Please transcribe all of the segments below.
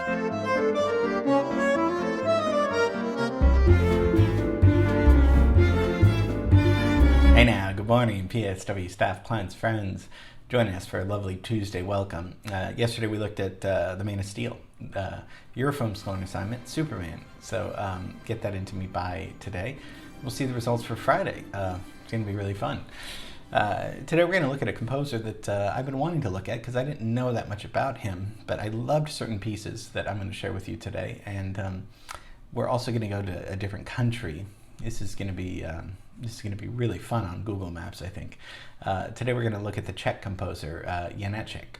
Hey now, good morning, PSW staff, clients, friends. Joining us for a lovely Tuesday welcome. Yesterday we looked at The Man of Steel, Eurofilm scoring assignment, Superman. So get that into me by today. We'll see the results for Friday. It's going to be really fun. Today we're going to look at a composer that I've been wanting to look at because I didn't know that much about him, but I loved certain pieces that I'm going to share with you today. And we're also going to go to a different country. This is going to be really fun on Google Maps, I think. Today we're going to look at the Czech composer, Janáček.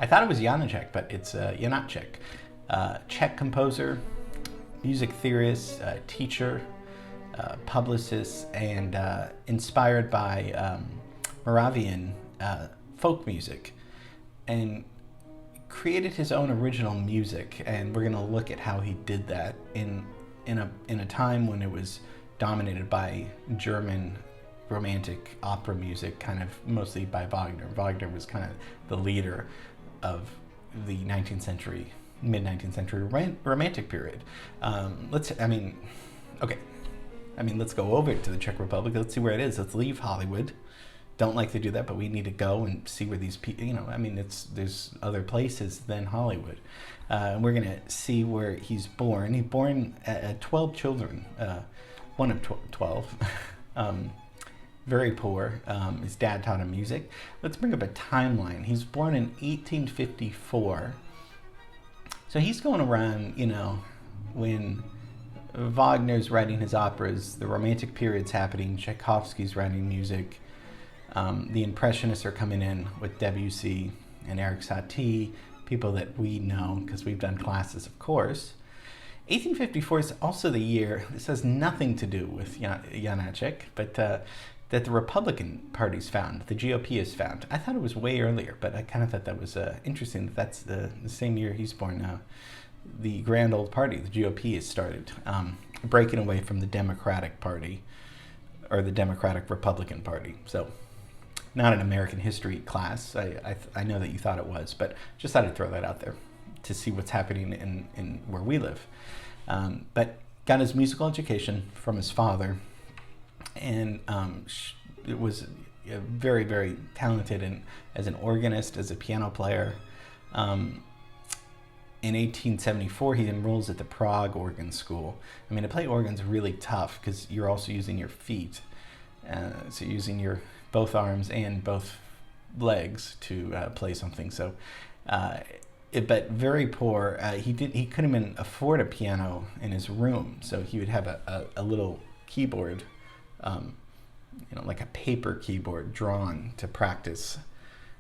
I thought it was Janáček, but it's Janáček. Czech composer, music theorist, teacher, publicist, and inspired by Moravian folk music, and created his own original music. And we're going to look at how he did that in a time when it was dominated by German romantic opera music, kind of mostly by Wagner. Wagner was kind of the leader of the 19th century, mid-19th century romantic period. Let's go over to the Czech Republic. Let's see where it is. Let's leave Hollywood. Don't like to do that, but we need to go and see where these people, there's other places than Hollywood. We're going to see where he's born. He's born 12 children, one of 12. Very poor. His dad taught him music. Let's bring up a timeline. He's born in 1854. So he's going around, when Wagner's writing his operas, the Romantic period's happening, Tchaikovsky's writing music, the Impressionists are coming in with Debussy and Erik Satie, people that we know because we've done classes, of course. 1854 is also the year, this has nothing to do with Janáček, but that the Republican Party's found, the GOP is found. I thought it was way earlier, but I kind of thought that was interesting that that's the same year he's born. The Grand Old Party, the GOP, has started breaking away from the Democratic Party, or the Democratic Republican Party. So, not an American history class. I know that you thought it was, but just thought I'd throw that out there to see what's happening in where we live. But got his musical education from his father, and it was very, very talented as an organist, as a piano player. In 1874, he enrolls at the Prague Organ School. To play organ's really tough because you're also using your feet. So you're using your both arms and both legs to play something. So, but very poor. He couldn't even afford a piano in his room, so he would have a little keyboard, like a paper keyboard drawn to practice,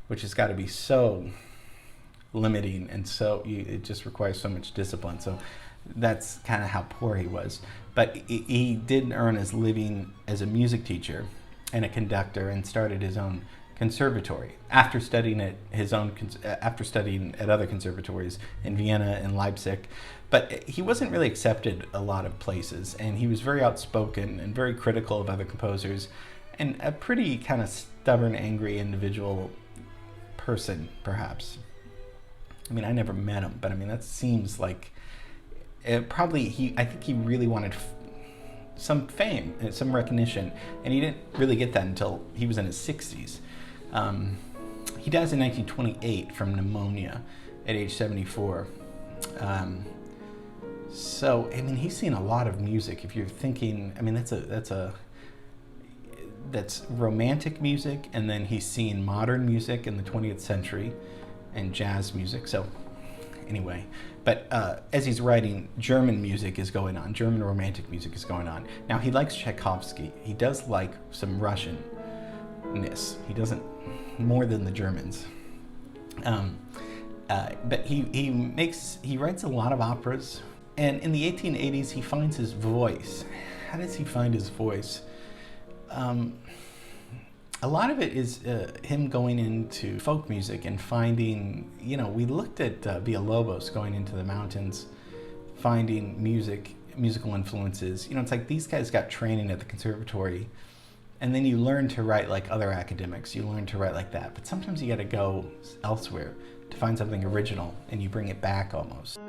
which has got to be so limiting, and so it just requires so much discipline. So that's kind of how poor he was. But he did earn his living as a music teacher and a conductor, and started his own conservatory after studying at other conservatories in Vienna and Leipzig. But he wasn't really accepted a lot of places, and he was very outspoken and very critical of other composers, and a pretty kind of stubborn, angry individual person, perhaps. I never met him, but that seems like I think he really wanted some fame, some recognition, and he didn't really get that until he was in his 60s. He dies in 1928 from pneumonia at age 74. So he's seen a lot of music. If you're thinking, that's romantic music, and then he's seen modern music in the 20th century and jazz music. So anyway, but as he's writing, German music is going on. German romantic music is going on. Now, he likes Tchaikovsky. He does like some Russian-ness. He doesn't, more than the Germans. But he writes a lot of operas. And in the 1880s, he finds his voice. How does he find his voice? a lot of it is him going into folk music and finding, we looked at Villalobos going into the mountains, finding musical influences. It's like these guys got training at the conservatory, and then you learn to write like other academics. You learn to write like that. But sometimes you got to go elsewhere to find something original, and you bring it back almost.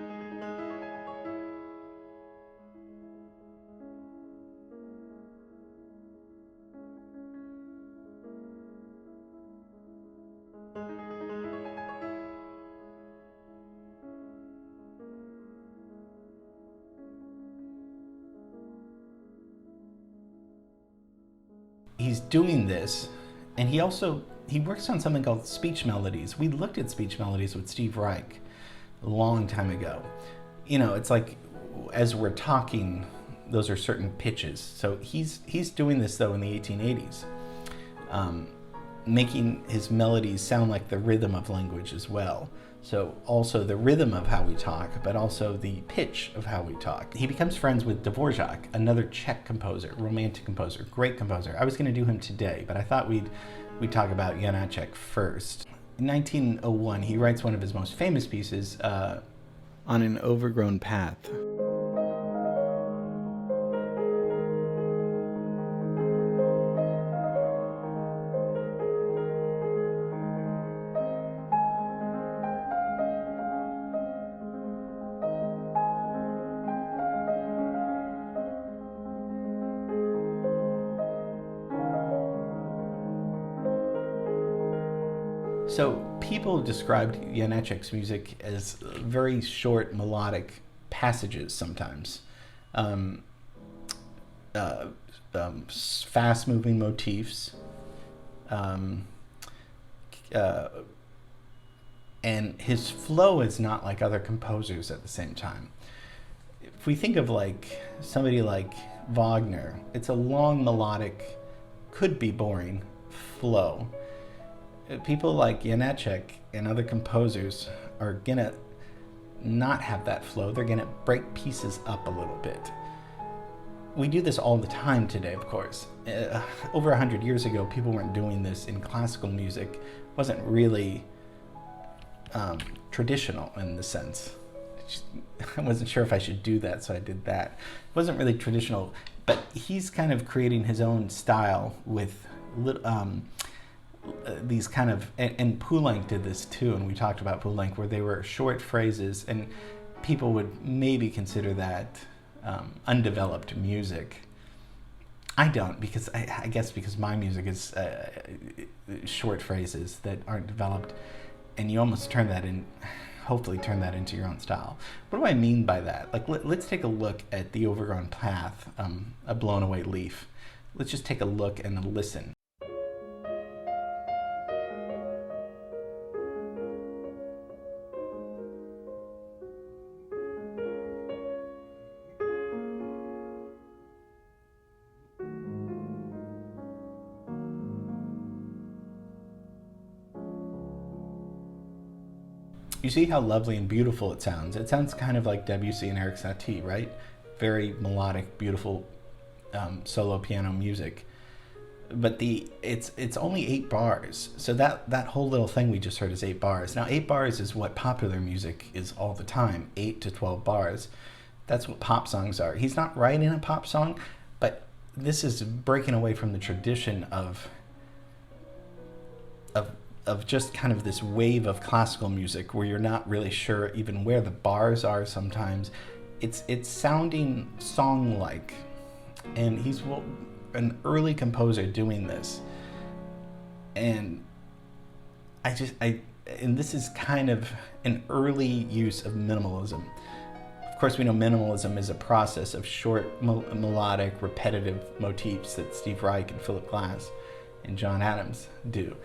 He's doing this, and he works on something called speech melodies. We looked at speech melodies with Steve Reich a long time ago. It's like as we're talking, those are certain pitches. So he's doing this though in the 1880s, making his melodies sound like the rhythm of language as well. So also the rhythm of how we talk, but also the pitch of how we talk. He becomes friends with Dvorak, another Czech composer, romantic composer, great composer. I was going to do him today, but I thought we'd talk about Janáček first. In 1901, he writes one of his most famous pieces, On an Overgrown Path. So people described Janáček's music as very short melodic passages sometimes, fast-moving motifs, and his flow is not like other composers at the same time. If we think of like somebody like Wagner, it's a long melodic, could be boring flow. People like Janáček and other composers are gonna not have that flow. They're gonna break pieces up a little bit. We do this all the time today, of course. Over 100 years ago, people weren't doing this in classical music. It wasn't really traditional in the sense. I wasn't sure if I should do that, so I did that. It wasn't really traditional, but he's kind of creating his own style with these kind of, and Poulenc did this too, and we talked about Poulenc, where they were short phrases, and people would maybe consider that undeveloped music. I don't, because I guess because my music is short phrases that aren't developed, and you almost hopefully turn that into your own style. What do I mean by that? Like, let's take a look at The Overgrown Path, A Blown Away Leaf. Let's just take a look and a listen. You see how lovely and beautiful it sounds. It sounds kind of like Debussy and Erik Satie, right? Very melodic, beautiful solo piano music. But it's only 8 bars. So that whole little thing we just heard is 8 bars. Now 8 bars is what popular music is all the time, 8 to 12 bars. That's what pop songs are. He's not writing a pop song, but this is breaking away from the tradition of just kind of this wave of classical music where you're not really sure even where the bars are sometimes. It's sounding song-like, and he's an early composer doing this. And and this is kind of an early use of minimalism. Of course, we know minimalism is a process of short, melodic, repetitive motifs that Steve Reich and Philip Glass and John Adams do.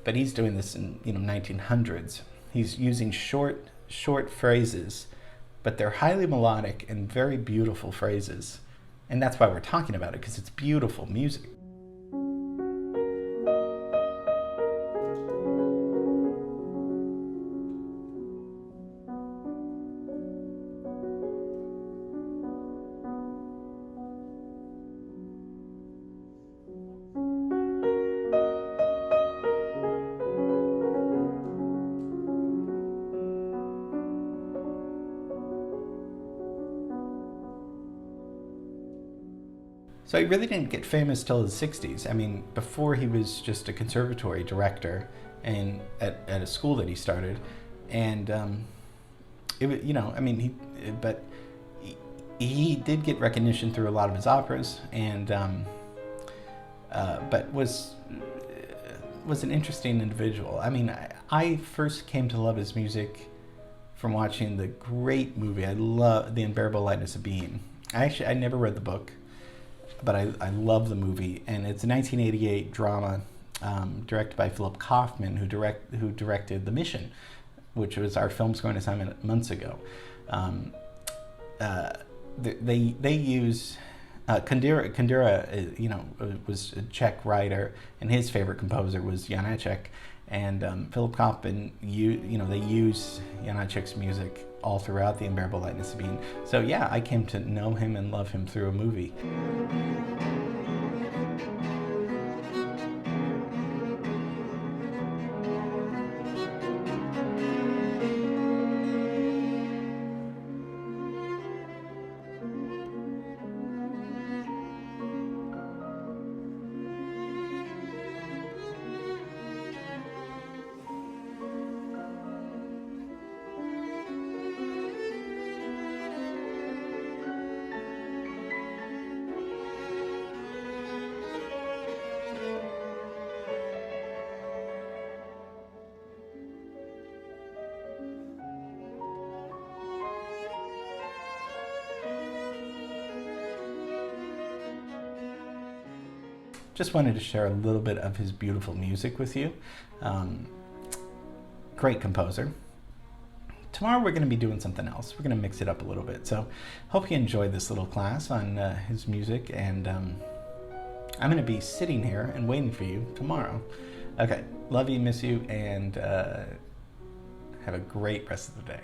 But he's doing this in 1900s. He's using short phrases, but they're highly melodic and very beautiful phrases. And that's why we're talking about it, because it's beautiful music. So he really didn't get famous till his 60s. I mean, before he was just a conservatory director and at a school that he started, and it was, you know, I mean, he did get recognition through a lot of his operas, and but was an interesting individual. I mean, I first came to love his music from watching the great movie. I love The Unbearable Lightness of Being. I never read the book, but I love the movie, and it's a 1988 drama directed by Philip Kaufman, who directed The Mission, which was our film scoring assignment months ago. They use Kundera, you know, was a Czech writer, and his favorite composer was Janáček, and Philip Kaufman, they use Janáček's music all throughout The Unbearable Lightness of Being. So yeah, I came to know him and love him through a movie. Just wanted to share a little bit of his beautiful music with you. Great composer. Tomorrow we're going to be doing something else. We're going to mix it up a little bit. So hope you enjoyed this little class on his music, and I'm going to be sitting here and waiting for you tomorrow. Okay, love you, miss you, and have a great rest of the day.